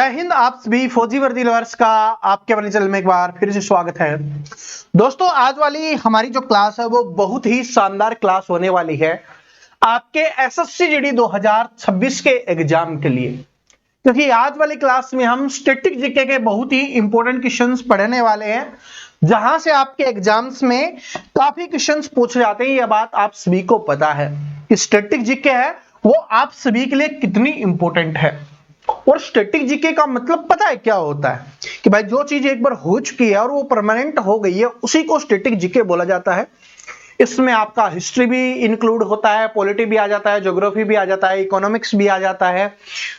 जय हिंद। आप सभी फौजी वर्दी लवर्स का आपके अपने चैनल में एक बार फिर से स्वागत है। दोस्तों, आज वाली हमारी जो क्लास है वो बहुत ही शानदार क्लास होने वाली है आपके एसएससी जीडी 2026 के एग्जाम के लिए, क्योंकि आज वाली क्लास में हम स्टैटिक जीके के बहुत ही इंपॉर्टेंट क्वेश्चंस पढ़ने वाले हैं, जहां से आपके एग्जाम्स में काफी क्वेश्चंस पूछे जाते हैं। यह बात आप सभी को पता है कि स्टैटिक जीके है वो आप सभी के लिए कितनी इंपॉर्टेंट है। और स्टैटिक जीके का मतलब पता है क्या होता है कि भाई जो चीज एक बार हो चुकी है और वो परमानेंट हो गई है उसी को स्टैटिक जीके बोला जाता है। इसमें आपका हिस्ट्री भी इंक्लूड होता है, पॉलिटी भी आ जाता है, ज्योग्राफी भी आ जाता है, इकोनॉमिक्स भी आ जाता है,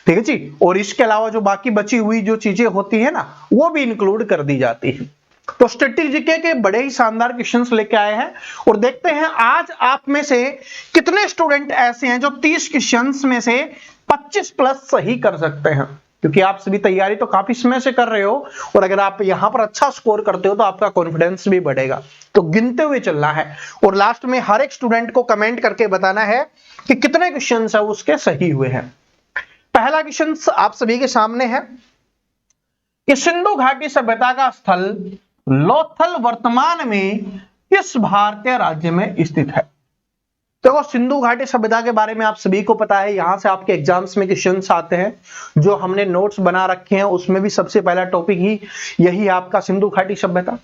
ठीक है जी। और इसके अलावा जो बाकी बची हुई जो चीजें होती है ना वो भी इंक्लूड कर दी जाती है। तो स्टैटिक जीके के बड़े ही शानदार क्वेश्चंस लेके आए हैं और देखते हैं आज आप में से कितने स्टूडेंट ऐसे हैं जो 30 क्वेश्चंस में से 25 प्लस सही कर सकते हैं, क्योंकि आप सभी तैयारी तो काफी समय से कर रहे हो और अगर आप यहां पर अच्छा स्कोर करते हो तो आपका कॉन्फिडेंस भी बढ़ेगा। तो गिनते हुए चलना है और लास्ट में हर एक स्टूडेंट को कमेंट करके बताना है कि कितने क्वेश्चंस है उसके सही हुए हैं। पहला क्वेश्चन आप सभी के सामने है कि सिंधु घाटी सभ्यता का स्थल लोथल वर्तमान में किस भारतीय राज्य में स्थित है। देखो, सिंधु घाटी सभ्यता के बारे में आप सभी को पता है, यहां से आपके एग्जाम्स में क्वेश्चंस आते हैं। जो हमने नोट्स बना रखे हैं उसमें भी सबसे पहला टॉपिक ही यही आपका सिंधु घाटी सभ्यता।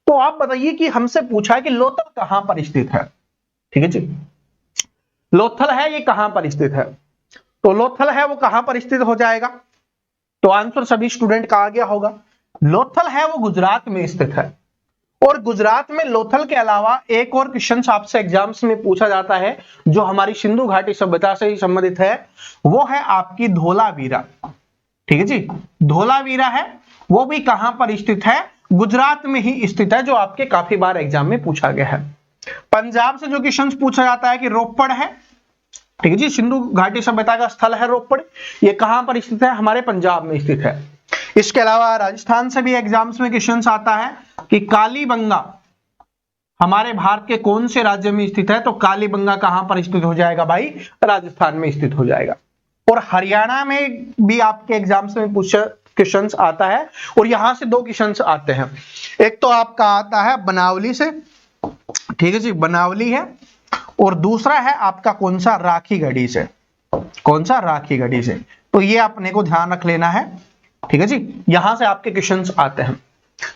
तो आप बताइए कि हमसे पूछा है कि लोथल कहां पर स्थित है, ठीक है जी। लोथल है ये कहां पर स्थित है, तो लोथल है वो कहां पर स्थित हो जाएगा, तो आंसर सभी स्टूडेंट का आ गया होगा। लोथल है वो गुजरात में स्थित है और गुजरात में लोथल के अलावा एक और क्वेश्चन आपसे एग्जाम्स में पूछा जाता है जो हमारी सिंधु घाटी सभ्यता से ही संबंधित है, वो है आपकी धोलावीरा, ठीक है जी। धोलावीरा है वो भी कहां पर स्थित है, गुजरात में ही स्थित है, जो आपके काफी बार एग्जाम में पूछा गया है। पंजाब से जो क्वेश्चन पूछा जाता है कि रोपड़ है, ठीक है जी। सिंधु घाटी सभ्यता का स्थल है रोपड़, ये कहां पर स्थित है, हमारे पंजाब में स्थित है। इसके अलावा राजस्थान से भी एग्जाम्स में क्वेश्चन आता है कि कालीबंगा हमारे भारत के कौन से राज्य में स्थित है, तो कालीबंगा कहां पर स्थित हो जाएगा भाई, राजस्थान में स्थित हो जाएगा। और हरियाणा में भी आपके एग्जाम्स में पूछा क्वेश्चन आता है और यहां से दो क्वेश्चन आते हैं। एक तो आपका आता है बनावली से, ठीक है जी, बनावली है, और दूसरा है आपका कौन सा, राखीगढ़ी से। कौन सा, राखीगढ़ी से। तो ये अपने को ध्यान रख लेना है, ठीक है जी। यहां से आपके क्वेश्चंस आते हैं,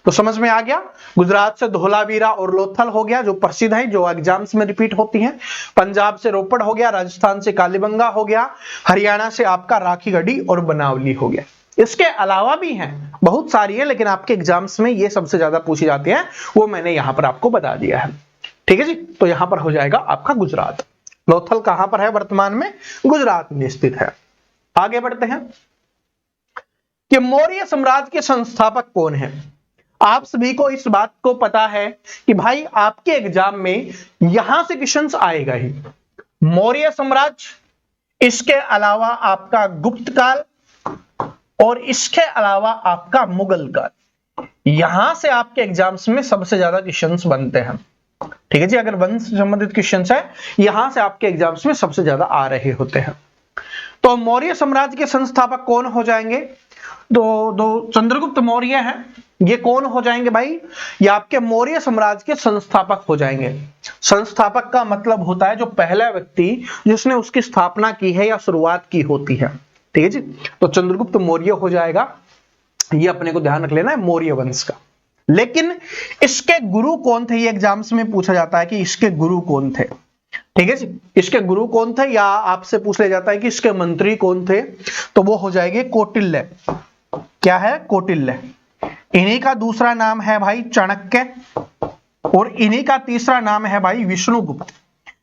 तो समझ में आ गया। गुजरात से धोलावीरा और लोथल हो गया जो प्रसिद्ध है, जो एग्जाम्स में रिपीट होती हैं। पंजाब से रोपड़ हो गया, राजस्थान से कालीबंगा हो गया, हरियाणा से आपका राखीगढ़ी और बनावली हो गया। इसके अलावा भी हैं, बहुत सारी है, लेकिन आपके एग्जाम्स में ये सबसे ज्यादा पूछी जाती है, वो मैंने यहां पर आपको बता दिया है, ठीक है जी। तो यहां पर हो जाएगा आपका गुजरात। लोथल कहां पर है, वर्तमान में गुजरात में स्थित है। आगे बढ़ते हैं कि मौर्य साम्राज्य के संस्थापक कौन है। आप सभी को इस बात को पता है कि भाई आपके एग्जाम में यहां से क्वेश्चंस आएगा ही। मौर्य साम्राज्य, इसके अलावा आपका गुप्त काल और इसके अलावा आपका मुगल काल, यहां से आपके एग्जाम्स में सबसे ज्यादा क्वेश्चंस बनते हैं, ठीक है जी। अगर वंश से संबंधित क्वेश्चंस है यहां से आपके एग्जाम्स में सबसे ज्यादा आ रहे होते हैं। तो मौर्य साम्राज्य के संस्थापक कौन हो जाएंगे, दो चंद्रगुप्त मौर्य हैं, ये कौन हो जाएंगे भाई, ये आपके मौर्य साम्राज्य के संस्थापक हो जाएंगे। संस्थापक का मतलब होता है जो पहला व्यक्ति जिसने उसकी स्थापना की है या शुरुआत की होती है, ठीक है जी। तो चंद्रगुप्त मौर्य हो जाएगा, ये अपने को ध्यान रख लेना है, मौर्य वंश का। लेकिन इसके गुरु कौन थे, ये एग्जाम्स में पूछा जाता है कि इसके गुरु कौन थे, ठीक है जी। इसके गुरु कौन थे, या आपसे पूछ लिया जाता है कि इसके मंत्री कौन थे, तो वो हो जाएंगे कौटिल्य। क्या है, कौटिल्य। इन्हीं का दूसरा नाम है भाई चाणक्य और इन्हीं का तीसरा नाम है भाई विष्णुगुप्त।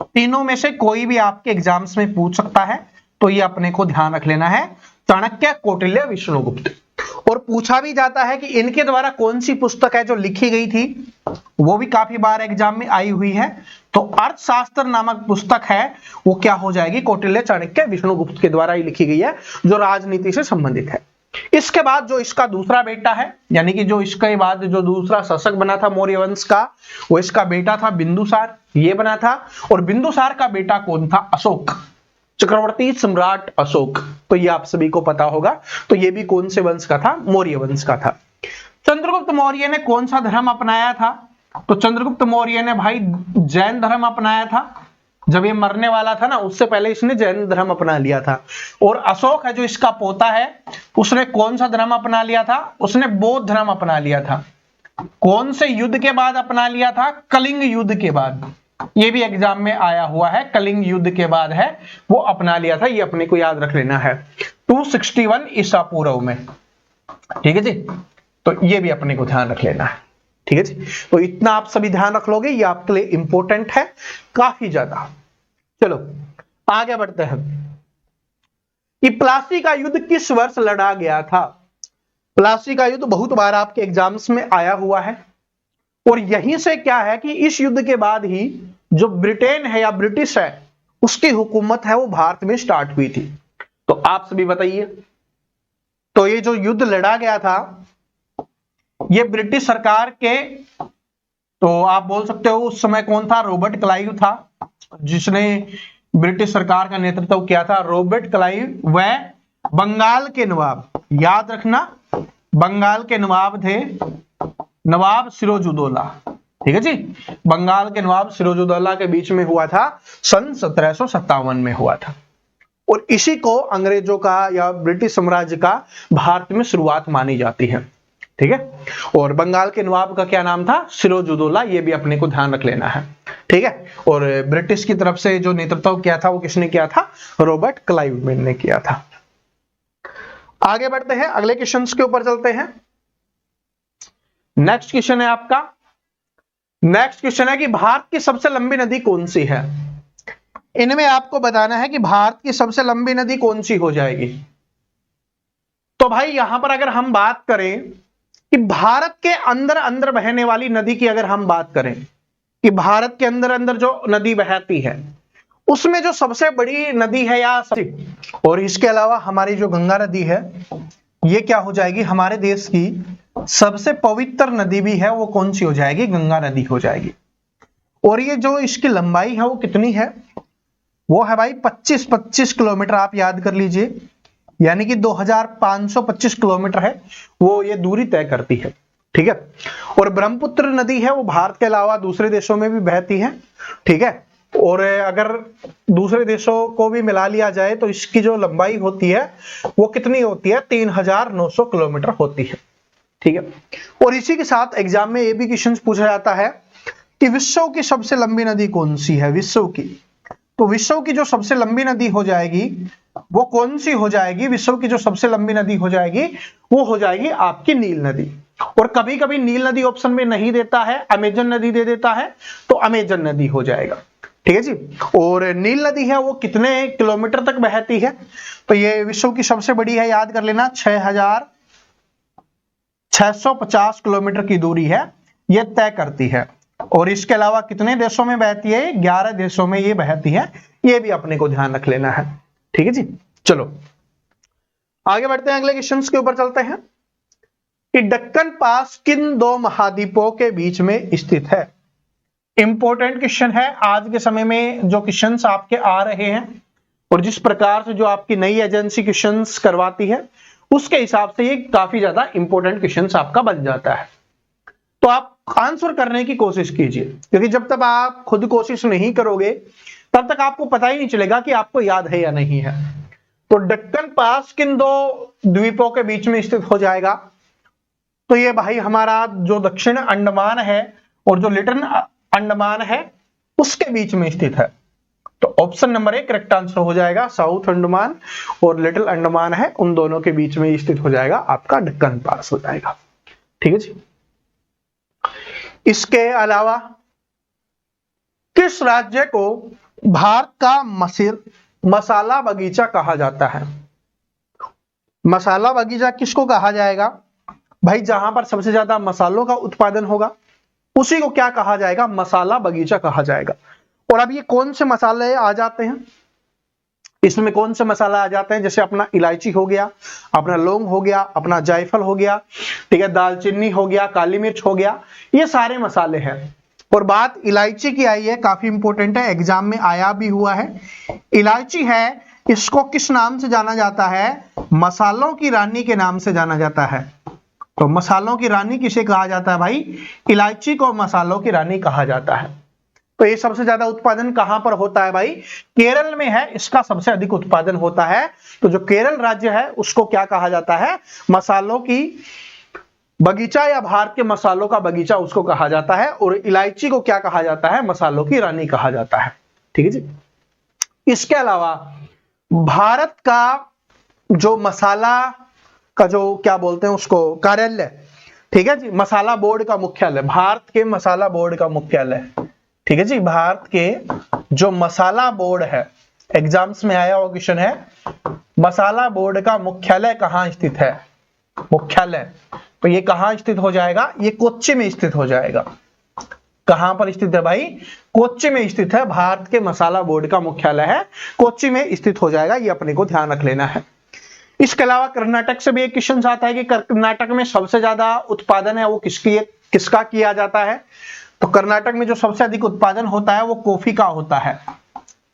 तीनों में से कोई भी आपके एग्जाम्स में पूछ सकता है, तो ये अपने को ध्यान रख लेना है, चाणक्य, कौटिल्य, विष्णुगुप्त। और पूछा भी जाता है कि इनके द्वारा कौन सी पुस्तक है जो लिखी गई थी, वो भी काफी बार एग्जाम में आई हुई है। तो अर्थशास्त्र नामक पुस्तक है वो क्या हो जाएगी, कौटिल्य, चाणक्य, विष्णुगुप्त के द्वारा ही लिखी गई है, जो राजनीति से संबंधित है। इसके बाद जो इसका दूसरा बेटा है, यानी कि जो इसके बाद जो दूसरा शासक बना था मौर्य वंश का, वो इसका बेटा था बिंदुसार, ये बना था। और बिंदुसार का बेटा कौन था, अशोक, चक्रवर्ती सम्राट अशोक। तो ये आप सभी को पता होगा। तो ये भी कौन से वंश का था? मौर्य वंश का था। चंद्रगुप्त मौर्य ने कौन सा धर्म अपनाया था? तो चंद्रगुप्त मौर्य ने भाई जैन धर्म अपनाया था। जब ये मरने वाला था ना, उससे पहले इसने जैन धर्म अपना लिया था। और अशोक है जो इसका पोता है, उसने कौन सा धर्म अपना लिया था? उसने बौद्ध धर्म अपना लिया था। कौन से युद्ध के बाद अपना लिया था? कलिंग युद्ध के बाद। ये भी एग्जाम में आया हुआ है, कलिंग युद्ध के बाद है वो अपना लिया था। ये अपने को याद रख लेना है 261 ईसा पूर्व में। ठीक है जी, तो ये भी अपने को ध्यान रख लेना है। ठीक है जी, तो इतना आप सभी ध्यान रख लोगे, ये आपके लिए इंपॉर्टेंट है काफी ज्यादा। चलो आगे बढ़ते हैं कि प्लासी का युद्ध किस वर्ष लड़ा गया था? प्लासी का युद्ध बहुत बार आपके एग्जाम्स में आया हुआ है, और यहीं से क्या है कि इस युद्ध के बाद ही जो ब्रिटेन है या ब्रिटिश है उसकी हुकूमत है वो भारत में स्टार्ट हुई थी। तो आप सभी बताइए, तो ये जो युद्ध लड़ा गया था ये ब्रिटिश सरकार के, तो आप बोल सकते हो उस समय कौन था? रॉबर्ट क्लाइव था जिसने ब्रिटिश सरकार का नेतृत्व किया था। रॉबर्ट क्लाइव व बंगाल के नवाब, याद रखना बंगाल के नवाब थे नवाब सिराजुद्दौला। ठीक है जी, बंगाल के नवाब सिराजुद्दौला के बीच में हुआ था, सन 1757 में हुआ था। और इसी को अंग्रेजों का या ब्रिटिश साम्राज्य का भारत में शुरुआत मानी जाती है। ठीक है, और बंगाल के नवाब का क्या नाम था? सिराजुद्दौला। ये भी अपने को ध्यान रख लेना है। ठीक है, और ब्रिटिश की तरफ से जो नेतृत्व किया था वो किसने किया था? रॉबर्ट क्लाइव ने किया था। आगे बढ़ते हैं, अगले क्वेश्चन के ऊपर चलते हैं। नेक्स्ट क्वेश्चन है आपका, नेक्स्ट क्वेश्चन है कि भारत की सबसे लंबी नदी कौन सी है? इनमें आपको बताना है कि भारत की सबसे लंबी नदी कौन सी हो जाएगी। तो भाई यहां पर अगर हम बात करें कि भारत के अंदर अंदर बहने वाली नदी की अगर हम बात करें कि भारत के अंदर अंदर जो नदी बहती है उसमें जो सबसे बड़ी नदी है या और इसके अलावा हमारी जो गंगा नदी है ये क्या हो जाएगी? हमारे देश की सबसे पवित्र नदी भी है वो कौन सी हो जाएगी? गंगा नदी हो जाएगी। और ये जो इसकी लंबाई है वो कितनी है? वो है भाई 25 किलोमीटर। आप याद कर लीजिए, यानी कि 2525 किलोमीटर है वो ये दूरी तय करती है। ठीक है, और ब्रह्मपुत्र नदी है वो भारत के अलावा दूसरे देशों में भी बहती है। ठीक है, और अगर दूसरे देशों को भी मिला लिया जाए तो इसकी जो लंबाई होती है वो कितनी होती है? 3900 किलोमीटर होती है। ठीक है, और इसी के साथ एग्जाम में ये भी क्वेश्चन पूछा जाता है कि विश्व की सबसे लंबी नदी कौन सी है? विश्व की, तो विश्व की जो सबसे लंबी नदी हो जाएगी वो कौन सी हो जाएगी? विश्व की जो सबसे लंबी नदी हो जाएगी वो हो जाएगी आपकी नील नदी। और कभी कभी नील नदी ऑप्शन में नहीं देता है, अमेजन नदी दे देता है, तो अमेजन नदी हो जाएगा। ठीक है जी, और नील नदी है वो कितने किलोमीटर तक बहती है? तो ये विश्व की सबसे बड़ी है, याद कर लेना 6650 किलोमीटर की दूरी है ये तय करती है। और इसके अलावा कितने देशों में बहती है? 11 देशों में ये बहती है, ये भी अपने को ध्यान रख लेना है। ठीक है जी, चलो आगे बढ़ते हैं, अगले क्वेश्चन के ऊपर चलते हैं कि दक्कन पास किन दो महाद्वीपों के बीच में स्थित है? इंपॉर्टेंट क्वेश्चन है। आज के समय में जो क्वेश्चंस आपके आ रहे हैं और जिस प्रकार से जो आपकी नई एजेंसी क्वेश्चंस करवाती है उसके हिसाब से ये काफी ज्यादा इंपॉर्टेंट क्वेश्चंस आपका बन जाता है। तो आप आंसर करने की कोशिश कीजिए, क्योंकि जब तक आप खुद कोशिश नहीं करोगे तब तक आपको पता ही नहीं चलेगा कि आपको याद है या नहीं है। तो दक्कन पास किन दो द्वीपों के बीच में स्थित हो जाएगा? तो ये भाई हमारा जो दक्षिण अंडमान है और जो लिटिल अंडमान है उसके बीच में स्थित है। तो ऑप्शन नंबर 1 करेक्ट आंसर हो जाएगा। साउथ अंडमान और लिटिल अंडमान है, उन दोनों के बीच में स्थित हो जाएगा आपका दक्कन पास हो जाएगा। ठीक है जी, इसके अलावा किस राज्य को भारत का मसाला बगीचा कहा जाता है? मसाला बगीचा किसको कहा जाएगा? भाई जहां पर सबसे ज्यादा मसालों का उत्पादन होगा उसी को क्या कहा जाएगा? मसाला बगीचा कहा जाएगा। और अब ये कौन से मसाले आ जाते हैं? इसमें कौन से मसाला आ जाते हैं? जैसे अपना इलायची हो गया, अपना लौंग हो गया, अपना जायफल हो गया, ठीक है, दालचीनी हो गया, काली मिर्च हो गया, ये सारे मसाले हैं। और बात इलायची की आई है, काफी इंपॉर्टेंट है, एग्जाम में आया भी हुआ है। इलायची है इसको किस नाम से जाना जाता है? मसालों की रानी के नाम से जाना जाता है। तो मसालों की रानी किसे कहा जाता है भाई? इलायची को मसालों की रानी कहा जाता है। तो ये सबसे ज्यादा उत्पादन कहां पर होता है भाई? केरल में है, इसका सबसे अधिक उत्पादन होता है। तो जो केरल राज्य है उसको क्या कहा जाता है? मसालों की बगीचा या भारत के मसालों का बगीचा उसको कहा जाता है। और इलायची को क्या कहा जाता है? मसालों की रानी कहा जाता है। ठीक है जी। इसके अलावा भारत का जो मसाला का जो क्या बोलते हैं उसको कार्यालय, ठीक है जी, मसाला बोर्ड का मुख्यालय, भारत के मसाला बोर्ड का मुख्यालय, ठीक है जी, भारत के जो मसाला बोर्ड है, एग्जाम्स में आया हुआ क्वेश्चन है, मसाला बोर्ड का मुख्यालय कहां स्थित है? मुख्यालय तो ये कहां स्थित हो जाएगा? ये कोच्चि में स्थित हो जाएगा। कहां पर स्थित है भाई? कोच्चि में स्थित है। भारत के मसाला बोर्ड का मुख्यालय है, कोच्चि में स्थित हो जाएगा। ये अपने को ध्यान रख लेना है। इसके अलावा कर्नाटक से भी एक क्वेश्चन आता है कि कर्नाटक में सबसे ज्यादा उत्पादन है वो किसका किया जाता है? तो कर्नाटक में जो सबसे अधिक उत्पादन होता है वो कॉफी का होता है।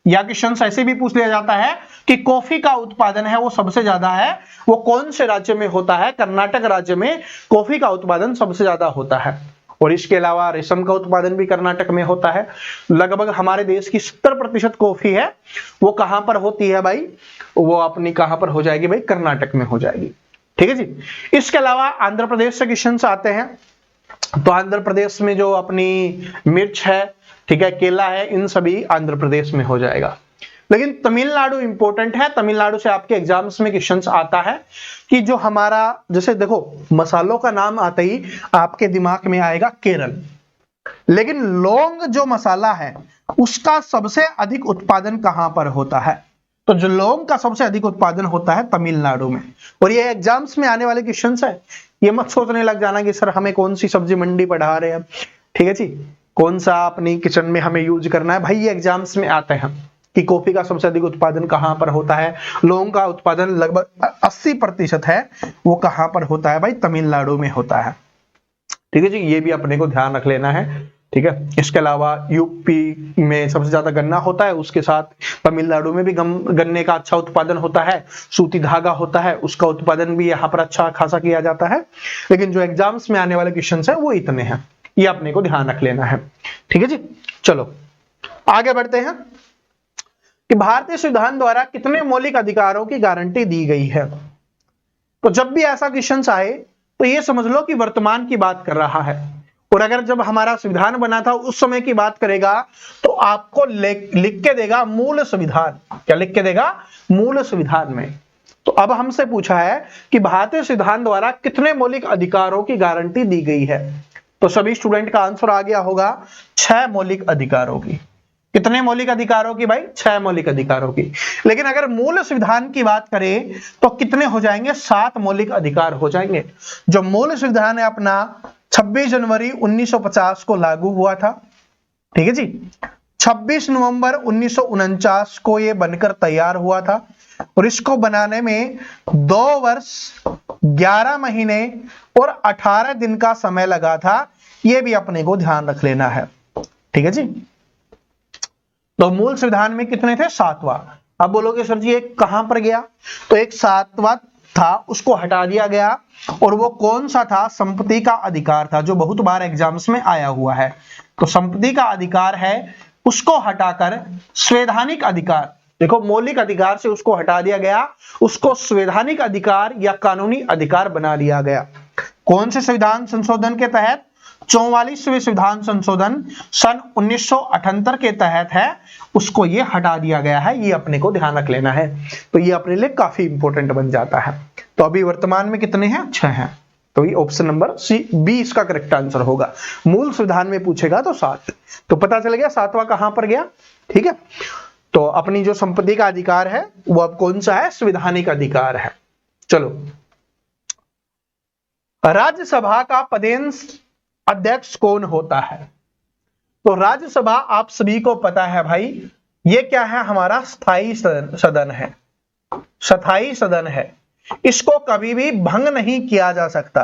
या क्वेश्चन ऐसे भी पूछ लिया जाता है कि कॉफी का उत्पादन है वो सबसे ज्यादा है, वो कौन से राज्य में होता है? कर्नाटक राज्य में कॉफी का उत्पादन सबसे ज्यादा होता है। और इसके अलावा रेशम का उत्पादन भी कर्नाटक में होता है। लगभग हमारे देश की 70% कॉफी है वो कहां पर होती है भाई? वो अपनी कहां पर हो जाएगी भाई? कर्नाटक में हो जाएगी। ठीक है जी। इसके अलावा आंध्र प्रदेश से क्वेश्चन आते हैं। तो आंध्र प्रदेश में जो अपनी मिर्च है, ठीक है, केला है, इन सभी आंध्र प्रदेश में हो जाएगा। लेकिन तमिलनाडु इंपॉर्टेंट है। तमिलनाडु से आपके एग्जाम्स में क्वेश्चंस आता है कि जो हमारा, जैसे देखो मसालों का नाम आते ही आपके दिमाग में आएगा केरल, लेकिन लौंग जो मसाला है उसका सबसे अधिक उत्पादन कहां पर होता है? तो जो लौंग का सबसे अधिक उत्पादन होता है तमिलनाडु में। और ये एग्जाम्स में आने वाले क्वेश्चंस है। ये मत सोचने लग जाना कि सर हमें कौन सी सब्जी मंडी पढ़ा रहे हैं, ठीक है जी, कौन सा अपनी किचन में हमें यूज करना है। भाई ये एग्जाम्स में आते हैं कि कॉफी का सबसे अधिक उत्पादन कहां पर होता है, लौंग का उत्पादन लगभग 80% है, वो कहां पर होता है भाई? तमिलनाडु में होता है। ठीक है जी, ये भी अपने को ध्यान रख लेना है। ठीक है। इसके अलावा यूपी में सबसे ज्यादा गन्ना होता है, उसके साथ तमिलनाडु में भी गन्ने का अच्छा उत्पादन होता है। सूती धागा होता है, उसका उत्पादन भी यहाँ पर अच्छा खासा किया जाता है। लेकिन जो एग्जाम्स में आने वाले क्वेश्चन है वो इतने हैं, ये अपने को ध्यान रख लेना है। ठीक है जी। चलो आगे बढ़ते हैं कि भारतीय संविधान द्वारा कितने मौलिक अधिकारों की गारंटी दी गई है। तो जब भी ऐसा क्वेश्चन आए तो ये समझ लो कि वर्तमान की बात कर रहा है। और अगर जब हमारा संविधान बना था उस समय की बात करेगा तो आपको लिख के देगा मूल संविधान। क्या लिख के देगा? मूल संविधान में। तो अब हमसे पूछा है कि भारतीय संविधान द्वारा कितने मौलिक अधिकारों की गारंटी दी गई है। तो सभी स्टूडेंट का आंसर आ गया होगा 6 मौलिक अधिकारों की। कितने मौलिक अधिकारों की भाई? 6 मौलिक अधिकारों की। लेकिन अगर मूल संविधान की बात करें तो कितने हो जाएंगे? 7 मौलिक अधिकार हो जाएंगे। जो मूल संविधान है अपना 26 जनवरी 1950 को लागू हुआ था। ठीक है जी। 26 नवंबर 1949 को ये बनकर तैयार हुआ था और इसको बनाने में 2 वर्ष 11 महीने और 18 दिन का समय लगा था। ये भी अपने को ध्यान रख लेना है। ठीक है जी। तो मूल संविधान में कितने थे? 7वां। अब बोलोगे सर जी एक कहां पर गया? तो एक 7वां था, उसको हटा दिया गया। और वो कौन सा था? संपत्ति का अधिकार था, जो बहुत बार एग्जाम्स में आया हुआ है। तो संपत्ति का अधिकार है, उसको हटाकर संवैधानिक अधिकार, देखो मौलिक अधिकार से उसको हटा दिया गया, उसको संवैधानिक अधिकार या कानूनी अधिकार बना दिया गया। कौन से संविधान संशोधन के तहत? 44वें संविधान संशोधन सन 1978 के तहत है, उसको ये हटा दिया गया है। ये अपने को ध्यान रख लेना है। तो ये अपने लिए काफी इंपॉर्टेंट बन जाता है। तो अभी वर्तमान में कितने हैं? 6 हैं। तो ये ऑप्शन नंबर बी इसका करेक्ट आंसर होगा। मूल संविधान में पूछेगा तो 7। तो पता चल गया 7वां कहां पर गया। ठीक है। तो अपनी जो संपत्ति का अधिकार है वो अब कौन सा है? संवैधानिक अधिकार है। चलो, राज्यसभा का पदेन अध्यक्ष कौन होता है? तो राज्यसभा आप सभी को पता है भाई, ये क्या है? हमारा स्थायी सदन है। स्थायी सदन है, इसको कभी भी भंग नहीं किया जा सकता।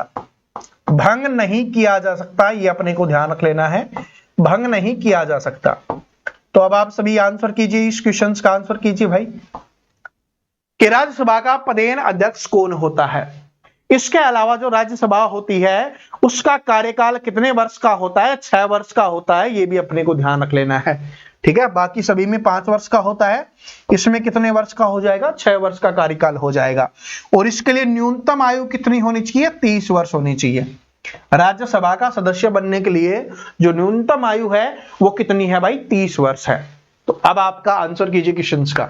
भंग नहीं किया जा सकता, ये अपने को ध्यान रख लेना है। भंग नहीं किया जा सकता। तो अब आप सभी आंसर कीजिए, इस क्वेश्चन का आंसर कीजिए भाई। कि राज्यसभा का पदेन अध्यक्ष कौन होता है। इसके अलावा जो राज्यसभा होती है उसका कार्यकाल कितने वर्ष का होता है, 6 वर्ष का होता है, ये भी अपने को ध्यान रख लेना है। ठीक है, बाकी सभी में 5 वर्ष का होता है, इसमें कितने वर्ष का हो जाएगा, 6 वर्ष का कार्यकाल हो जाएगा। और इसके लिए न्यूनतम आयु कितनी होनी चाहिए, 30 वर्ष होनी चाहिए। राज्यसभा का सदस्य बनने के लिए जो न्यूनतम आयु है वो कितनी है भाई, 30 वर्ष है। तो अब आपका आंसर कीजिए क्वेश्चंस का।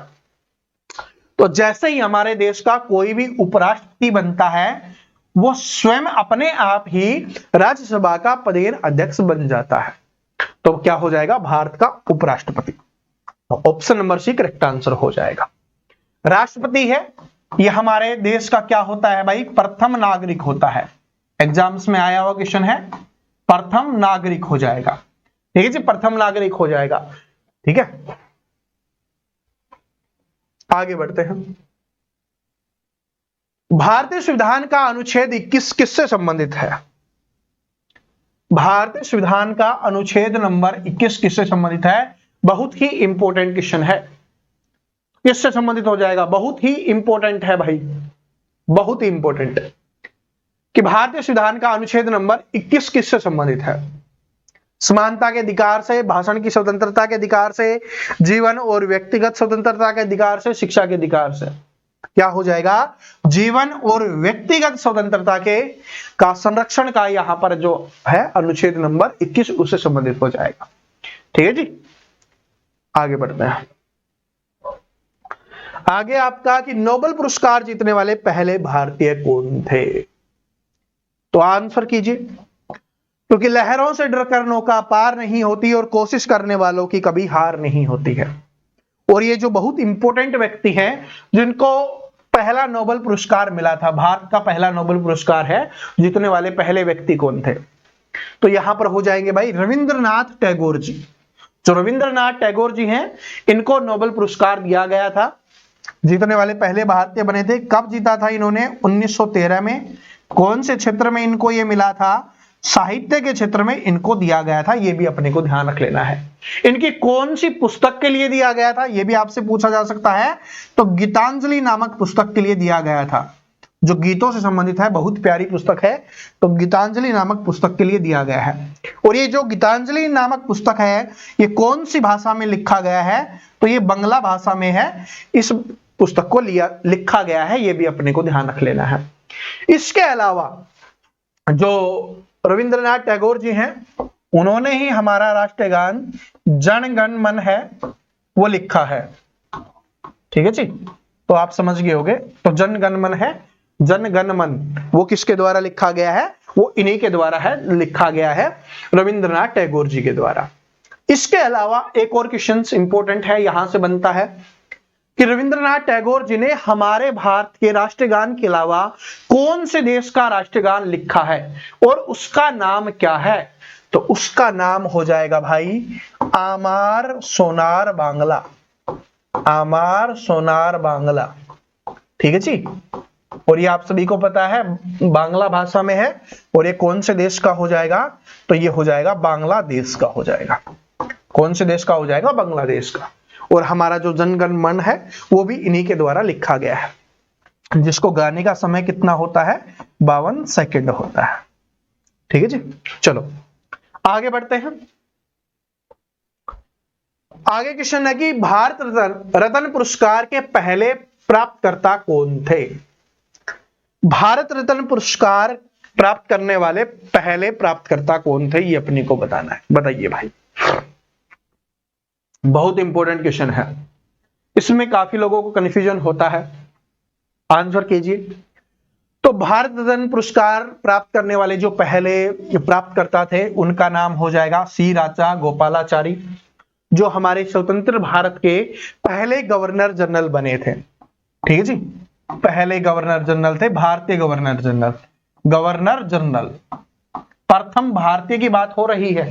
तो जैसे ही हमारे देश का कोई भी उपराष्ट्रपति बनता है वो स्वयं अपने आप ही राज्यसभा का पदेन अध्यक्ष बन जाता है। तो क्या हो जाएगा, भारत का उपराष्ट्रपति। Option number C correct answer हो जाएगा। राष्ट्रपति है ये हमारे देश का क्या होता है भाई, प्रथम नागरिक होता है। एग्जाम्स में आया हुआ क्वेश्चन है, प्रथम नागरिक हो जाएगा। ठीक है जी, प्रथम नागरिक हो जाएगा। ठीक है, आगे बढ़ते हैं। भारतीय संविधान का अनुच्छेद 21 किससे संबंधित है। भारतीय संविधान का अनुच्छेद नंबर 21 किससे संबंधित है, बहुत ही इंपॉर्टेंट क्वेश्चन है। किससे संबंधित हो जाएगा, बहुत ही इंपॉर्टेंट है भाई, बहुत ही इंपॉर्टेंट कि भारतीय संविधान का अनुच्छेद नंबर 21 किससे संबंधित है। समानता के अधिकार से, भाषण की स्वतंत्रता के अधिकार से, जीवन और व्यक्तिगत स्वतंत्रता के अधिकार से, शिक्षा के अधिकार से। क्या हो जाएगा, जीवन और व्यक्तिगत स्वतंत्रता के का संरक्षण का यहां पर जो है अनुच्छेद नंबर 21 उससे संबंधित हो जाएगा। ठीक है जी, आगे बढ़ते हैं। आगे आपका कि नोबेल पुरस्कार जीतने वाले पहले भारतीय कौन थे। तो आंसर कीजिए। क्योंकि लहरों से डरकर नौका पार नहीं होती और कोशिश करने वालों की कभी हार नहीं होती है। और ये जो बहुत इंपॉर्टेंट व्यक्ति हैं जिनको पहला नोबेल पुरस्कार मिला था, भारत का पहला नोबेल पुरस्कार है, जीतने वाले पहले व्यक्ति कौन थे। तो यहां पर हो जाएंगे भाई रविंद्रनाथ टैगोर जी। जो रविंद्रनाथ टैगोर जी हैं इनको नोबेल पुरस्कार दिया गया था, जीतने वाले पहले भारतीय बने थे। कब जीता था इन्होंने, 1913 में। कौन से क्षेत्र में इनको ये मिला था, साहित्य के क्षेत्र में इनको दिया गया था, ये भी अपने को ध्यान रख लेना है। इनकी कौन सी पुस्तक के लिए दिया गया था, ये भी आपसे पूछा जा सकता है। तो गीतांजलि नामक पुस्तक के लिए दिया गया था, जो गीतों से संबंधित है, बहुत प्यारी पुस्तक है। तो गीतांजलि नामक पुस्तक के लिए दिया गया है। और ये जो गीतांजलि नामक पुस्तक है ये कौन सी भाषा में लिखा गया है, तो ये बांग्ला भाषा में है इस पुस्तक को लिखा गया है, ये भी अपने को ध्यान रख लेना है। इसके अलावा जो रविंद्रनाथ टैगोर जी हैं उन्होंने ही हमारा राष्ट्रीय गान जन गण मन है वो लिखा है। ठीक है जी, तो आप समझ गए होंगे। तो जन गण मन है, जन गण मन वो किसके द्वारा लिखा गया है, वो इन्हीं के द्वारा है, लिखा गया है रविंद्रनाथ टैगोर जी के द्वारा। इसके अलावा एक और क्वेश्चन इंपॉर्टेंट है, यहां से बनता है कि रविंद्रनाथ टैगोर जी ने हमारे भारत के राष्ट्रीय गान के अलावा कौन से देश का राष्ट्रीय गान लिखा है और उसका नाम क्या है। तो उसका नाम हो जाएगा भाई आमार सोनार बांग्ला। आमार सोनार बांग्ला। ठीक है जी, और ये आप सभी को पता है बांग्ला भाषा में है। और ये कौन से देश का हो जाएगा, तो ये हो जाएगा बांग्लादेश का हो जाएगा। कौन से देश का हो जाएगा, बांग्लादेश का। और हमारा जो जनगण मन है वो भी इन्हीं के द्वारा लिखा गया है, जिसको गाने का समय कितना होता है, 52 सेकंड होता है। ठीक है जी, चलो आगे बढ़ते हैं। आगे क्वेश्चन है कि भारत रत्न पुरस्कार के पहले प्राप्तकर्ता कौन थे। भारत रत्न पुरस्कार प्राप्त करने वाले पहले प्राप्तकर्ता कौन थे, ये अपने को बताना है। बताइए भाई, बहुत इंपॉर्टेंट क्वेश्चन है, इसमें काफी लोगों को कंफ्यूजन होता है। आंसर कीजिए। तो भारत रत्न पुरस्कार प्राप्त करने वाले जो पहले प्राप्तकर्ता थे उनका नाम हो जाएगा सी राजा गोपालाचारी, जो हमारे स्वतंत्र भारत के पहले गवर्नर जनरल बने थे। ठीक है जी, पहले गवर्नर जनरल थे, भारतीय गवर्नर जनरल। गवर्नर जनरल प्रथम भारतीय की बात हो रही है।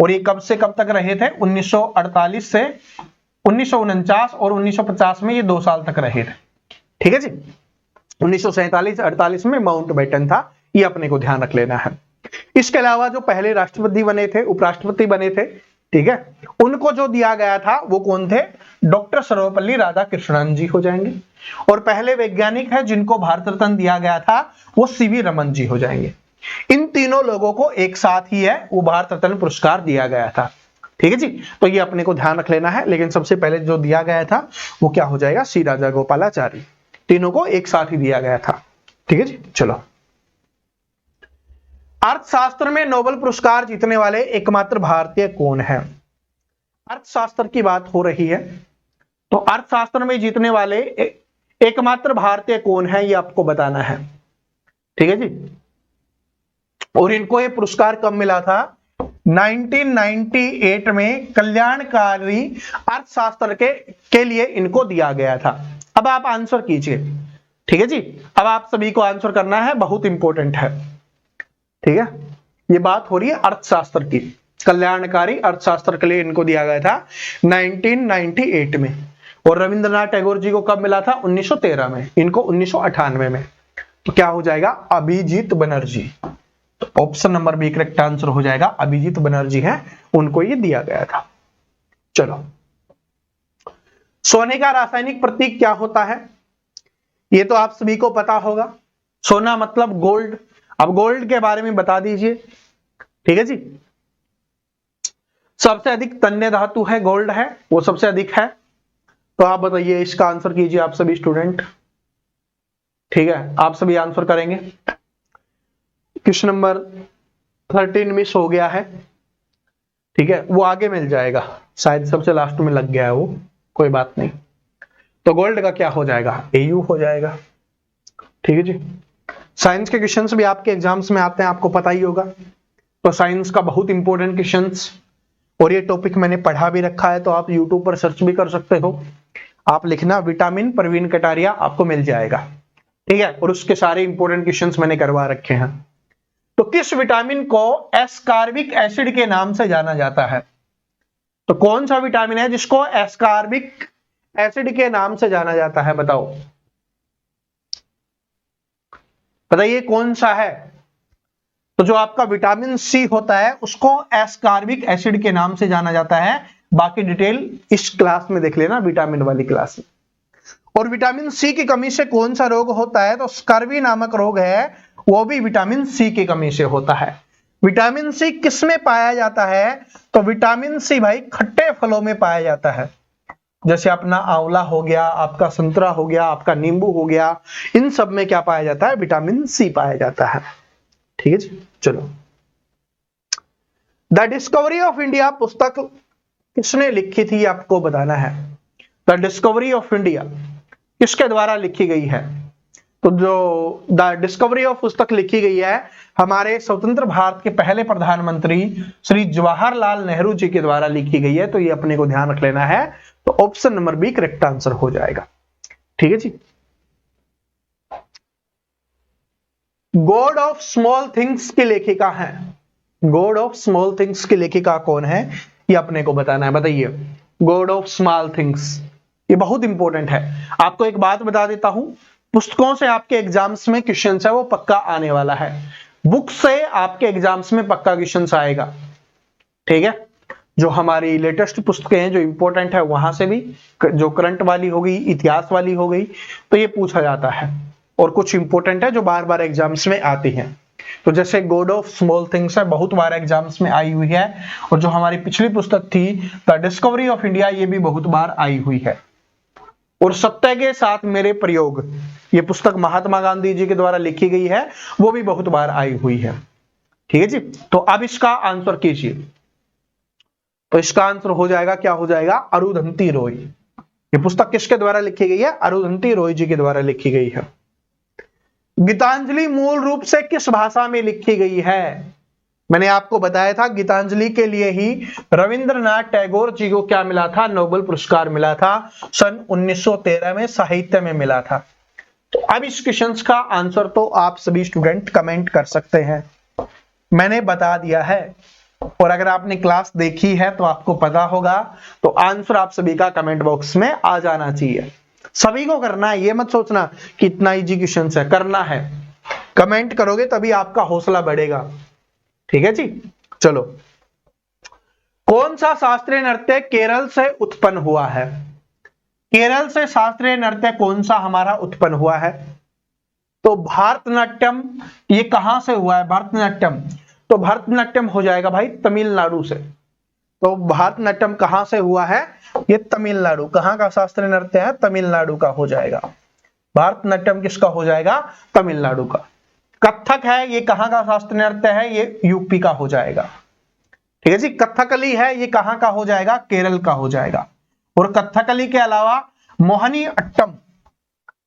और ये कब से कब तक रहे थे, 1948 से 1949 और 1950 में, ये 2 साल तक रहे थे। ठीक है जी, 1947-48 में माउंटबेटन था, ये अपने को ध्यान रख लेना है। इसके अलावा जो पहले राष्ट्रपति बने थे, उपराष्ट्रपति बने थे, ठीक है, उनको जो दिया गया था वो कौन थे? डॉक्टर सर्वपल्ली राधाकृष्णन जी हो जाएंगे। और पहले वैज्ञानिक है जिनको भारत रत्न दिया गया था वो सीवी रमन जी हो जाएंगे। इन तीनों लोगों को एक साथ ही है वो भारत रत्न पुरस्कार दिया गया था। ठीक है जी, तो ये अपने को ध्यान रख लेना है। लेकिन सबसे पहले जो दिया गया था वो क्या हो जाएगा? सी राजागोपालाचारी। तीनों को एक साथ ही दिया गया था। ठीक है जी, चलो। अर्थशास्त्र में नोबेल पुरस्कार जीतने वाले एकमात्र भारतीय कौन है? अर्थशास्त्र की बात हो रही है, तो अर्थशास्त्र में जीतने वाले एकमात्र भारतीय कौन है ये आपको बताना है। ठीक है जी, और इनको ये पुरस्कार कब मिला था? 1998 में कल्याणकारी अर्थशास्त्र के लिए इनको दिया गया था। अब आप आंसर कीजिए। ठीक है जी, अब आप सभी को आंसर करना है, बहुत इंपॉर्टेंट है। ठीक है, ये बात हो रही है अर्थशास्त्र की। कल्याणकारी अर्थशास्त्र के लिए इनको दिया गया था 1998 में। और रविंद्रनाथ टैगोर जी को कब मिला था? 1913 में। इनको 1998 में। तो क्या हो जाएगा? अभिजीत बनर्जी। तो option number B correct answer हो जाएगा, अभिजीत बनर्जी है, उनको ये दिया गया था। चलो, सोने का रासायनिक प्रतीक क्या होता है? ये तो आप सभी को पता होगा। सोना मतलब गोल्ड। अब गोल्ड के बारे में बता दीजिए। ठीक है जी, सबसे अधिक तन्य धातु है गोल्ड है, वो सबसे अधिक है। तो आप बताइए, इसका आंसर कीजिए आप सभी स्टूडेंट। ठीक है, आप सभी आंसर करेंगे। क्वेश्चन नंबर 13 मिस हो गया है। ठीक है, वो आगे मिल जाएगा, शायद सबसे लास्ट में लग गया है वो, कोई बात नहीं। तो गोल्ड का क्या हो जाएगा? एयू हो जाएगा। ठीक है जी, साइंस के क्वेश्चंस भी आपके एग्जाम्स में आते हैं, आपको पता ही होगा। तो साइंस का बहुत इंपॉर्टेंट क्वेश्चंस, और ये टॉपिक मैंने पढ़ा भी रखा है, तो आप यूट्यूब पर सर्च भी कर सकते हो। आप लिखना विटामिन प्रवीण कटारिया, आपको मिल जाएगा। ठीक है, और उसके सारे इंपॉर्टेंट क्वेश्चंस मैंने करवा रखे हैं। तो किस विटामिन को एस्कार्बिक एसिड के नाम से जाना जाता है? तो कौन सा विटामिन है जिसको एस्कार्बिक एसिड के नाम से जाना जाता है? बताओ, बताइए कौन सा है? तो जो आपका विटामिन सी होता है उसको एस्कार्बिक एसिड के नाम से जाना जाता है। बाकी डिटेल इस क्लास में देख लेना, विटामिन वाली क्लास में। और विटामिन सी की कमी से कौन सा रोग होता है? तो स्कर्वी नामक रोग है, वो भी विटामिन सी की कमी से होता है। विटामिन सी किस में पाया जाता है? तो विटामिन सी भाई खट्टे फलों में पाया जाता है, जैसे अपना आंवला हो गया, आपका संतरा हो गया, आपका नींबू हो गया, इन सब में क्या पाया जाता है? विटामिन सी पाया जाता है। ठीक है जी, चलो। द डिस्कवरी ऑफ इंडिया पुस्तक किसने लिखी थी? आपको बताना है। द डिस्कवरी ऑफ इंडिया किसके द्वारा लिखी गई है? तो जो द डिस्कवरी ऑफ पुस्तक लिखी गई है हमारे स्वतंत्र भारत के पहले प्रधानमंत्री श्री जवाहरलाल नेहरू जी के द्वारा लिखी गई है। तो ये अपने को ध्यान रख लेना है। तो option number B correct answer हो जाएगा। ठीक है जी। गॉड ऑफ स्मॉल थिंग्स की लेखिका है, गॉड ऑफ स्मॉल थिंग्स की लेखिका कौन है ये अपने को बताना है। बताइए, गॉड ऑफ स्मॉल थिंग्स, ये बहुत इंपॉर्टेंट है। आपको एक बात बता देता हूं, पुस्तकों से आपके एग्जाम्स में क्वेश्चन है वो पक्का आने वाला है। बुक से आपके एग्जाम्स में पक्का क्वेश्चन आएगा। ठीक है, जो हमारी लेटेस्ट पुस्तकें हैं जो इंपॉर्टेंट है वहां से भी, जो करंट वाली हो गई, इतिहास वाली हो गई, तो ये पूछा जाता है। और कुछ इंपॉर्टेंट है जो बार बार एग्जाम्स में आती हैं। तो जैसे गॉड ऑफ स्मॉल थिंग्स है, बहुत बार एग्जाम्स में आई हुई है। और जो हमारी पिछली पुस्तक थी द डिस्कवरी ऑफ इंडिया, ये भी बहुत बार आई हुई है। और सत्य के साथ मेरे प्रयोग, ये पुस्तक महात्मा गांधी जी के द्वारा लिखी गई है, वो भी बहुत बार आई हुई है। ठीक है जी। तो अब इसका आंसर कीजिए। तो इसका आंसर हो जाएगा, क्या हो जाएगा? अरुंधति रॉय। ये पुस्तक किसके द्वारा लिखी गई है? अरुंधति रॉय जी के द्वारा लिखी गई है। गीतांजलि मूल रूप से किस भाषा में लिखी गई है? मैंने आपको बताया था गीतांजलि के लिए ही रविंद्रनाथ टैगोर जी को क्या मिला था? नोबेल पुरस्कार मिला था, सन 1913 में साहित्य में मिला था। तो अब इस क्वेश्चन का आंसर तो आप सभी स्टूडेंट कमेंट कर सकते हैं, मैंने बता दिया है। और अगर आपने क्लास देखी है तो आपको पता होगा। तो आंसर आप सभी का कमेंट बॉक्स में आ जाना चाहिए। सभी को करना है, ये मत सोचना कि इतना इजी क्वेश्चन है, करना है। कमेंट करोगे तभी आपका हौसला बढ़ेगा। ठीक है जी, चलो। कौन सा शास्त्रीय नृत्य केरल से उत्पन्न हुआ है? केरल से शास्त्रीय नृत्य कौन सा हमारा उत्पन्न हुआ है? तो भरतनाट्यम। ये कहां से हुआ है भरतनाट्यम? तो भरतनाट्यम हो जाएगा भाई तमिलनाडु से। तो भरतनाट्यम कहां से हुआ है? ये तमिलनाडु। कहां का शास्त्रीय नृत्य है? तमिलनाडु का हो जाएगा। भरतनाट्यम किसका हो जाएगा? तमिलनाडु का। कथक है, ये कहां का शास्त्रीय नृत्य है? ये यूपी का हो जाएगा। ठीक है जी। कथकली है, ये कहां का हो जाएगा? केरल का हो जाएगा। और कथकली के अलावा मोहिनी अट्टम,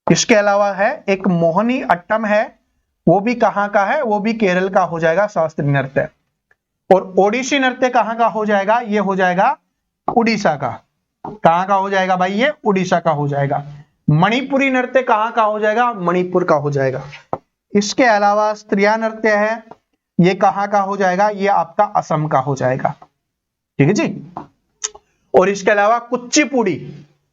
इसके अलावा है एक मोहिनी अट्टम है, वो भी कहां का है? वो भी केरल का हो जाएगा शास्त्रीय नृत्य। और ओडिसी नृत्य कहां का हो जाएगा? ये हो जाएगा उड़ीसा का। कहां का हो जाएगा भाई? ये उड़ीसा का हो जाएगा। मणिपुरी नृत्य कहां का हो जाएगा? मणिपुर का हो जाएगा। इसके अलावा स्त्रिया नृत्य है, ये कहां का हो जाएगा? ये आपका असम का हो जाएगा। ठीक है जी। और इसके अलावा कुचिपुड़ी,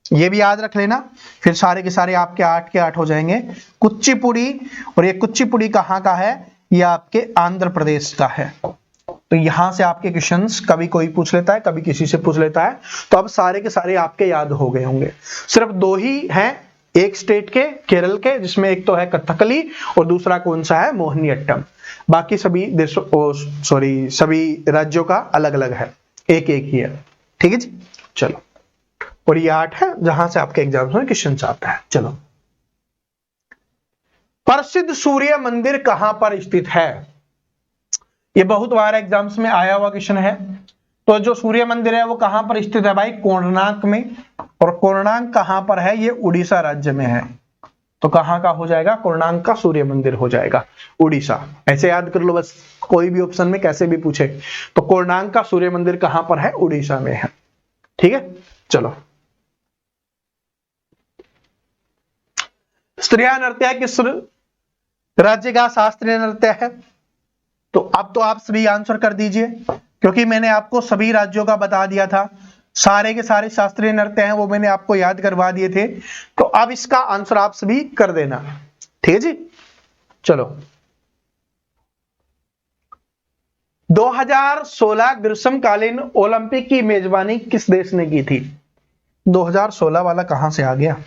ये भी याद रख लेना, फिर सारे के सारे आपके 8 के 8 हो जाएंगे। कुचिपुड़ी, और ये कुचिपुड़ी कहां का है? ये आपके आंध्र प्रदेश का है। तो यहां से आपके क्वेश्चंस कभी कोई पूछ लेता है, कभी किसी से पूछ लेता है। तो अब सारे के सारे आपके याद हो गए होंगे। सिर्फ 2 ही हैं एक स्टेट के, केरल के, जिसमें एक तो है कथकली और दूसरा कौन सा है? मोहिनी अट्टम। बाकी सभी देशों सभी राज्यों का अलग अलग है, एक एक ही है। ठीक है जी। चलो, और ये 8 है जहां से आपके एग्जाम्स में क्वेश्चन आता है। चलो, प्रसिद्ध सूर्य मंदिर कहां पर स्थित है? ये बहुत बार एग्जाम्स में आया हुआ क्वेश्चन है। तो जो सूर्य मंदिर है वो कहां पर स्थित है भाई? कोणार्क में। और कोणार्क कहां पर है? ये उड़ीसा राज्य में है। तो कहां का हो जाएगा? कोणार्क का सूर्य मंदिर हो जाएगा, उड़ीसा। ऐसे याद कर लो बस, कोई भी ऑप्शन में कैसे भी पूछे तो कोणार्क का सूर्य मंदिर कहां पर है? उड़ीसा में है। ठीक है। चलो, स्त्रिया नृत्य किस राज्य का शास्त्रीय नृत्य है? तो अब तो आप सभी आंसर कर दीजिए, क्योंकि मैंने आपको सभी राज्यों का बता दिया था। सारे के सारे शास्त्रीय नृत्य हैं वो मैंने आपको याद करवा दिए थे। तो अब इसका आंसर आप सभी कर देना। ठीक है जी। चलो, 2016 ग्रीष्मकालीन ओलंपिक की मेजबानी किस देश ने की थी? 2016 वाला कहां से आ गया?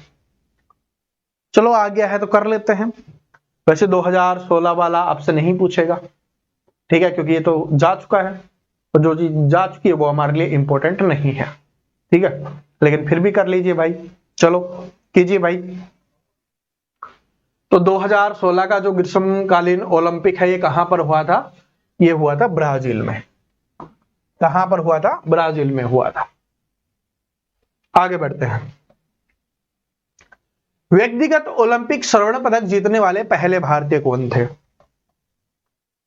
चलो, आ गया है तो कर लेते हैं। वैसे 2016 वाला आपसे नहीं पूछेगा, ठीक है, क्योंकि ये तो जा चुका है। और जो चीज जा चुकी है वो हमारे लिए इंपॉर्टेंट नहीं है। ठीक है, लेकिन फिर भी कर लीजिए भाई। चलो कीजिए भाई। तो 2016 का जो ग्रीष्मकालीन ओलंपिक है ये कहां पर हुआ था? ये हुआ था ब्राजील में। कहां पर हुआ था? ब्राजील में हुआ था। आगे बढ़ते हैं। व्यक्तिगत ओलंपिक स्वर्ण पदक जीतने वाले पहले भारतीय कौन थे?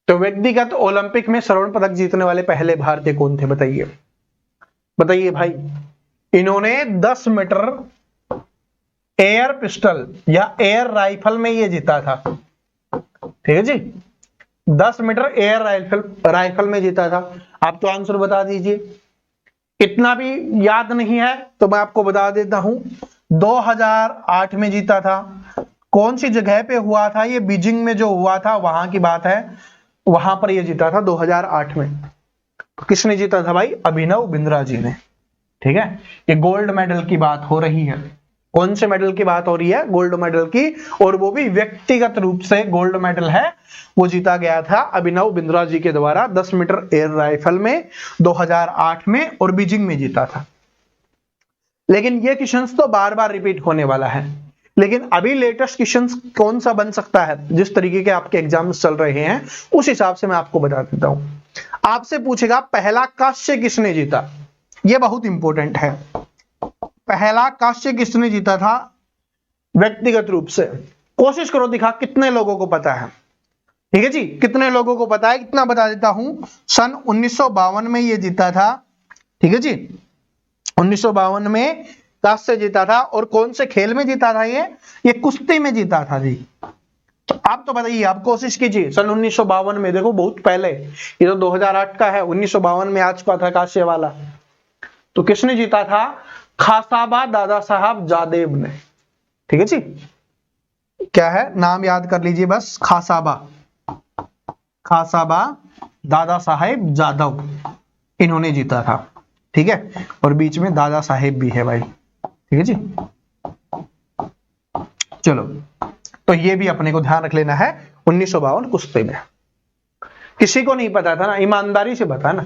तो व्यक्तिगत ओलंपिक में स्वर्ण पदक जीतने वाले पहले भारतीय कौन थे? बताइए बताइए भाई। इन्होंने 10 मीटर एयर पिस्टल या एयर राइफल में ये जीता था। ठीक है जी, 10 मीटर एयर राइफल में जीता था। आप तो आंसर बता दीजिए। इतना भी याद नहीं है तो मैं आपको बता देता हूं। 2008 में जीता था। कौन सी जगह पे हुआ था? ये बीजिंग में जो हुआ था वहां की बात है, वहां पर ये जीता था 2008 में। किसने जीता था भाई? अभिनव बिंद्रा जी ने। ठीक है, ये गोल्ड मेडल की बात हो रही है। कौन से मेडल की बात हो रही है? गोल्ड मेडल की, और वो भी व्यक्तिगत रूप से गोल्ड मेडल है वो जीता गया था अभिनव बिंद्रा जी के द्वारा 10 मीटर एयर राइफल में 2008 में, और बीजिंग में जीता था। लेकिन ये क्वेश्चंस तो बार बार रिपीट होने वाला है। लेकिन अभी लेटेस्ट क्वेश्चंस कौन सा बन सकता है? जिस तरीके के आपके एग्जाम्स चल रहे हैं उस हिसाब से मैं आपको बता देता हूं। आपसे पूछेगा पहला कांस्य किसने जीता? ये बहुत इंपॉर्टेंट है। पहला कांस्य किसने जीता था व्यक्तिगत रूप से? कोशिश करो दिखा कितने लोगों को पता है। ठीक है जी, कितने लोगों को पता है? इतना बता देता हूं, सन 1952 में ये जीता था। ठीक है जी, 1952 में कांस्य जीता था। और कौन से खेल में जीता था? ये कुश्ती में जीता था जी। आप तो बताइए, आप कोशिश कीजिए। सन 1952 में, देखो बहुत पहले, ये तो 2008 का है, 1952 में आ चुका था कांस्य वाला। तो किसने जीता था? खासाबा दादा साहब जादेव ने। ठीक है जी, क्या है नाम? याद कर लीजिए बस, खासाबा दादा साहेब जादव, इन्होंने जीता था। ठीक है, और बीच में दादा साहेब भी है भाई, ठीक है जी। चलो, तो ये भी अपने को ध्यान रख लेना है। 1952 कुश्ती में किसी को नहीं पता था ना, ईमानदारी से बता ना,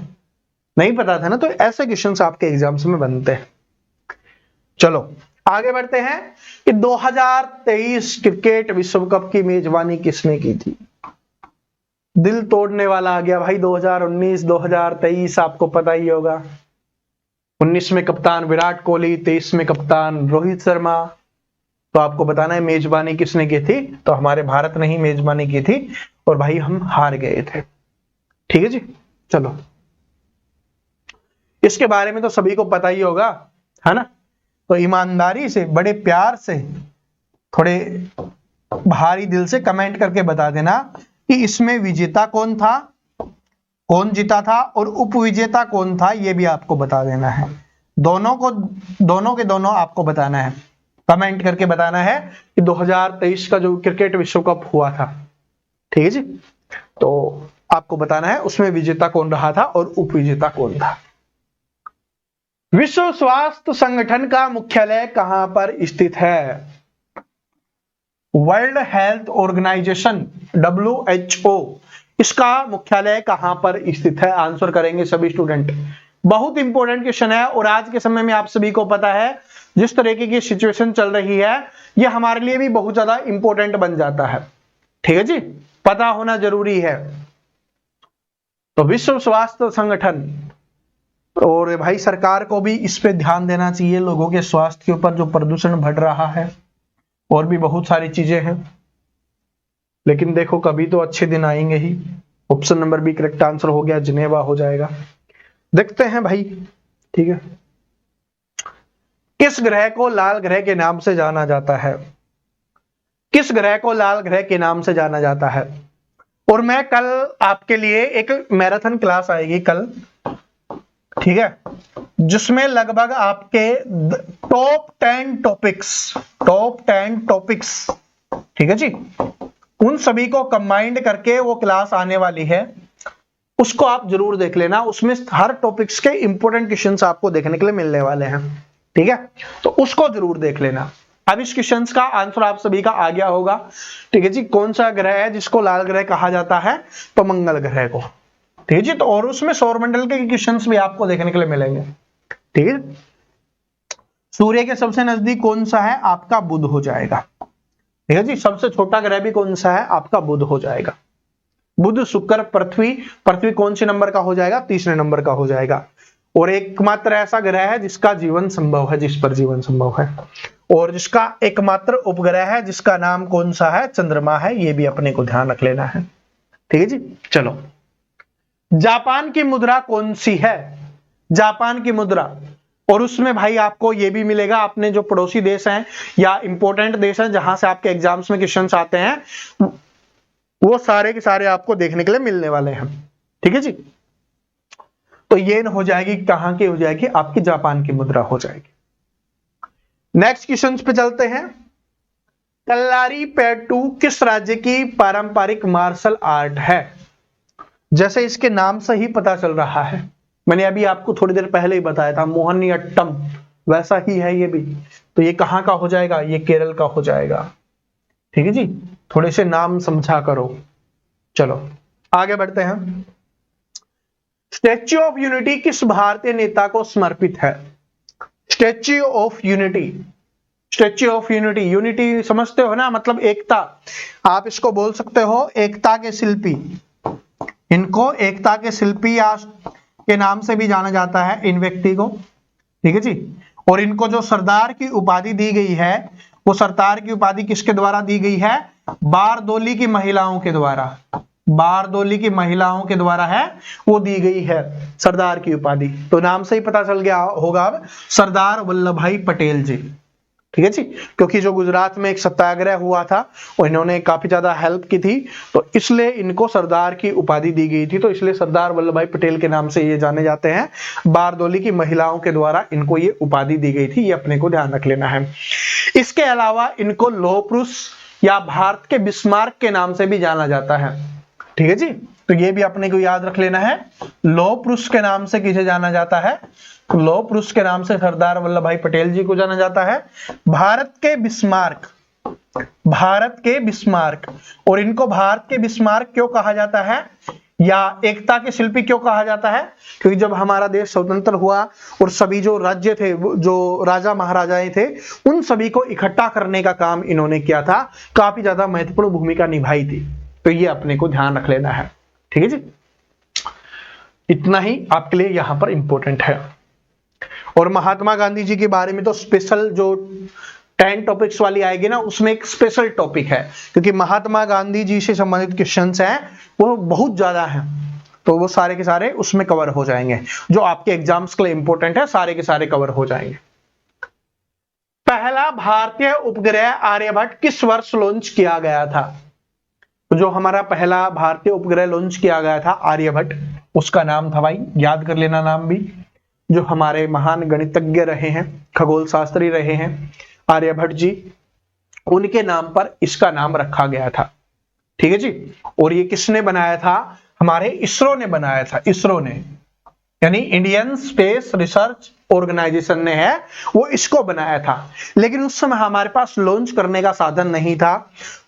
नहीं पता था ना, तो ऐसे क्वेश्चंस आपके एग्जाम्स में बनते हैं। चलो आगे बढ़ते हैं कि 2023 क्रिकेट विश्व कप की मेजबानी किसने की थी। दिल तोड़ने वाला आ गया भाई। 2019 2023 आपको पता ही होगा। 19 में कप्तान विराट कोहली, 23 में कप्तान रोहित शर्मा। तो आपको बताना है मेजबानी किसने की थी। तो हमारे भारत ने ही मेजबानी की थी और भाई हम हार गए थे, ठीक है जी। चलो, इसके बारे में तो सभी को पता ही होगा, है ना। तो ईमानदारी से, बड़े प्यार से, थोड़े भारी दिल से कमेंट करके बता देना कि इसमें विजेता कौन था, कौन जीता था, और उपविजेता कौन था, ये भी आपको बता देना है। दोनों के दोनों आपको बताना है, कमेंट करके बताना है कि 2023 का जो क्रिकेट विश्व कप हुआ था, ठीक है जी, तो आपको बताना है उसमें विजेता कौन रहा था और उपविजेता कौन था। विश्व स्वास्थ्य संगठन का मुख्यालय कहां पर स्थित है। वर्ल्ड हेल्थ ऑर्गेनाइजेशन WHO, इसका मुख्यालय कहां पर स्थित है। आंसर करेंगे सभी स्टूडेंट। बहुत इंपॉर्टेंट क्वेश्चन है और आज के समय में आप सभी को पता है जिस तरीके की सिचुएशन चल रही है, यह हमारे लिए भी बहुत ज्यादा इंपॉर्टेंट बन जाता है, ठीक है जी, पता होना जरूरी है। तो विश्व स्वास्थ्य संगठन, और भाई सरकार को भी इस पे ध्यान देना चाहिए, लोगों के स्वास्थ्य के ऊपर जो प्रदूषण बढ़ रहा है, और भी बहुत सारी चीजें हैं। लेकिन देखो कभी तो अच्छे दिन आएंगे ही। Option number B correct answer हो गया, जिनेवा हो जाएगा। देखते हैं भाई, ठीक है। किस ग्रह को लाल ग्रह के नाम से जाना जाता है। किस ग्रह को लाल ग्रह के नाम से जाना जाता है। और मैं कल आपके लिए एक मैराथन क्लास आएगी कल, ठीक है, जिसमें लगभग आपके टॉप 10 टॉपिक्स, ठीक है जी, उन सभी को कंबाइंड करके वो क्लास आने वाली है। उसको आप जरूर देख लेना, उसमें हर टॉपिक्स के इंपॉर्टेंट क्वेश्चंस आपको देखने के लिए मिलने वाले हैं, ठीक है, तो उसको जरूर देख लेना। अब इस क्वेश्चंस का आंसर आप सभी का आ गया होगा, ठीक है जी। कौन सा ग्रह है जिसको लाल ग्रह कहा जाता है, तो मंगल ग्रह को, ठीक है जी। तो और उसमें सौरमंडल के क्वेश्चंस भी आपको देखने के लिए मिलेंगे, ठीक है। सूर्य के सबसे नजदीक कौन सा है, आपका बुध हो जाएगा, ठीक है जी। सबसे छोटा ग्रह भी कौन सा है, आपका बुध हो जाएगा। बुध, शुक्र, पृथ्वी कौन से नंबर का हो जाएगा, तीसरे नंबर का हो जाएगा। और एकमात्र ऐसा ग्रह है जिसका जीवन संभव है, जिस पर जीवन संभव है, और जिसका एकमात्र उपग्रह है जिसका नाम कौन सा है, चंद्रमा है। ये भी अपने को ध्यान रख लेना है, ठीक है जी। चलो, जापान की मुद्रा कौन सी है। जापान की मुद्रा, और उसमें भाई आपको ये भी मिलेगा, अपने जो पड़ोसी देश हैं या इंपॉर्टेंट देश हैं जहां से आपके एग्जाम्स में क्वेश्चंस आते हैं, वो सारे के सारे आपको देखने के लिए मिलने वाले हैं, ठीक है जी। तो ये हो जाएगी, कहां की हो जाएगी, आपकी जापान की मुद्रा हो जाएगी। नेक्स्ट क्वेश्चन पे चलते हैं। कल्लारीपयट्टू किस राज्य की पारंपरिक मार्शल आर्ट है। जैसे इसके नाम से ही पता चल रहा है, मैंने अभी आपको थोड़ी देर पहले ही बताया था, मोहिनीअट्टम, वैसा ही है ये भी। तो ये कहां का हो जाएगा, ये केरल का हो जाएगा, ठीक है जी। थोड़े से नाम समझा करो। चलो आगे बढ़ते हैं। स्टैच्यू ऑफ यूनिटी किस भारतीय नेता को समर्पित है। Statue of unity, statue of unity, unity समझते हो ना, मतलब एकता। आप इसको बोल सकते हो एकता के शिल्पी। इनको एकता के शिल्पी या के नाम से भी जाना जाता है इन व्यक्ति को, ठीक है जी। और इनको जो सरदार की उपाधि दी गई है, वो सरदार की उपाधि किसके द्वारा दी गई है, बारदोली की महिलाओं के द्वारा, बारदोली की महिलाओं के द्वारा है वो दी गई है सरदार की उपाधि। तो नाम से ही पता चल गया होगा अब, सरदार वल्लभ भाई पटेल जी, ठीक है जी। क्योंकि जो गुजरात में एक सत्याग्रह हुआ था और इन्होंने काफी ज्यादा हेल्प की थी, तो इसलिए इनको सरदार की उपाधि दी गई थी। तो इसलिए सरदार वल्लभ भाई पटेल के नाम से ये जाने जाते हैं। बारदोली की महिलाओं के द्वारा इनको ये उपाधि दी गई थी, ये अपने को ध्यान रख लेना है। इसके अलावा इनको लौह पुरुष या भारत के बिस्मार्क के नाम से भी जाना जाता है, ठीक है जी। तो ये भी अपने को याद रख लेना है। लौह पुरुष के नाम से किसे जाना जाता है? लौह पुरुष के नाम से सरदार वल्लभ भाई पटेल जी को जाना जाता है। भारत के बिस्मार्क, भारत के बिस्मार्क, और इनको भारत के बिस्मार्क क्यों कहा जाता है या एकता के शिल्पी क्यों कहा जाता है? क्योंकि जब हमारा देश स्वतंत्र हुआ और सभी जो राज्य थे, जो राजा महाराजाएं थे, उन सभी को इकट्ठा करने का काम इन्होंने किया था, काफी ज्यादा महत्वपूर्ण भूमिका निभाई थी। तो ये अपने को ध्यान रख लेना है, ठीक है जी। इतना ही आपके लिए यहां पर इंपॉर्टेंट है। और महात्मा गांधी जी के बारे में तो स्पेशल जो 10 टॉपिक्स वाली आएगी ना, उसमें एक स्पेशल टॉपिक है, क्योंकि महात्मा गांधी जी से संबंधित क्वेश्चंस हैं वो बहुत ज्यादा हैं, तो वो सारे के सारे उसमें कवर हो जाएंगे। जो आपके एग्जाम्स के लिए इंपॉर्टेंट है, सारे के सारे कवर हो जाएंगे। पहला भारतीय उपग्रह आर्यभट्ट किस वर्ष लॉन्च किया गया था? तो जो हमारा पहला भारतीय उपग्रह लॉन्च किया गया था आर्यभट्ट, उसका नाम था, भाई याद कर लेना नाम भी, जो हमारे महान गणितज्ञ रहे हैं, खगोल शास्त्री रहे हैं आर्यभट्ट जी, उनके नाम पर इसका नाम रखा गया था, ठीक है जी। और ये किसने बनाया था? हमारे इसरो ने बनाया था, इसरो ने, यानी इंडियन स्पेस रिसर्च ऑर्गेनाइजेशन ने है वो इसको बनाया था। लेकिन उस समय हमारे पास लॉन्च करने का साधन नहीं था,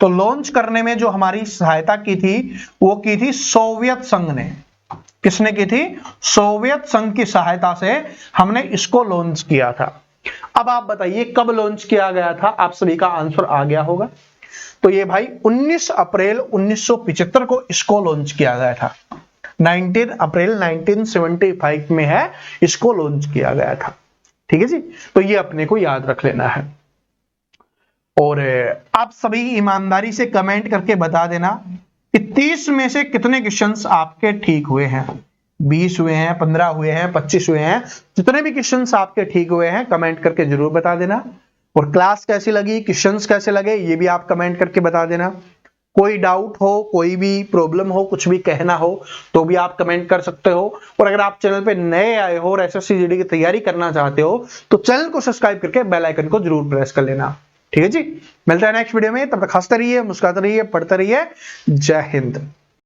तो लॉन्च करने में जो हमारी सहायता की थी वो की थी सोवियत संघ ने। किसने की थी? सोवियत संघ की सहायता से हमने इसको लॉन्च किया था। अब आप बताइए कब लॉन्च किया गया था? आप सभी का आंसर आ गया होगा। तो ये भाई 19 अप्रैल 1975 को इसको लॉन्च किया गया था। 19 अप्रैल 1975 में है इसको लॉन्च किया गया था, ठीक है जी। तो ये अपने को याद रख लेना है। और आप सभी ईमानदारी से कमेंट करके बता देना कि 30 में से कितने क्वेश्चंस आपके ठीक हुए हैं। 20 हुए हैं, 15 हुए हैं, 25 हुए हैं, जितने भी क्वेश्चंस आपके ठीक हुए हैं कमेंट करके जरूर बता देना। और क्लास कैसी लगी, क्वेश्चंस कैसे लगे, ये भी आप कमेंट करके बता देना। कोई डाउट हो, कोई भी प्रॉब्लम हो, कुछ भी कहना हो तो भी आप कमेंट कर सकते हो। और अगर आप चैनल पे नए आए हो और एसएससी जीडी की तैयारी करना चाहते हो तो चैनल को सब्सक्राइब करके बेल आइकन को जरूर प्रेस कर लेना, ठीक है जी। मिलता है नेक्स्ट वीडियो में, तब तक हंसते रहिए, मुस्कुराते रहिए, पढ़ते रहिए। जय हिंद।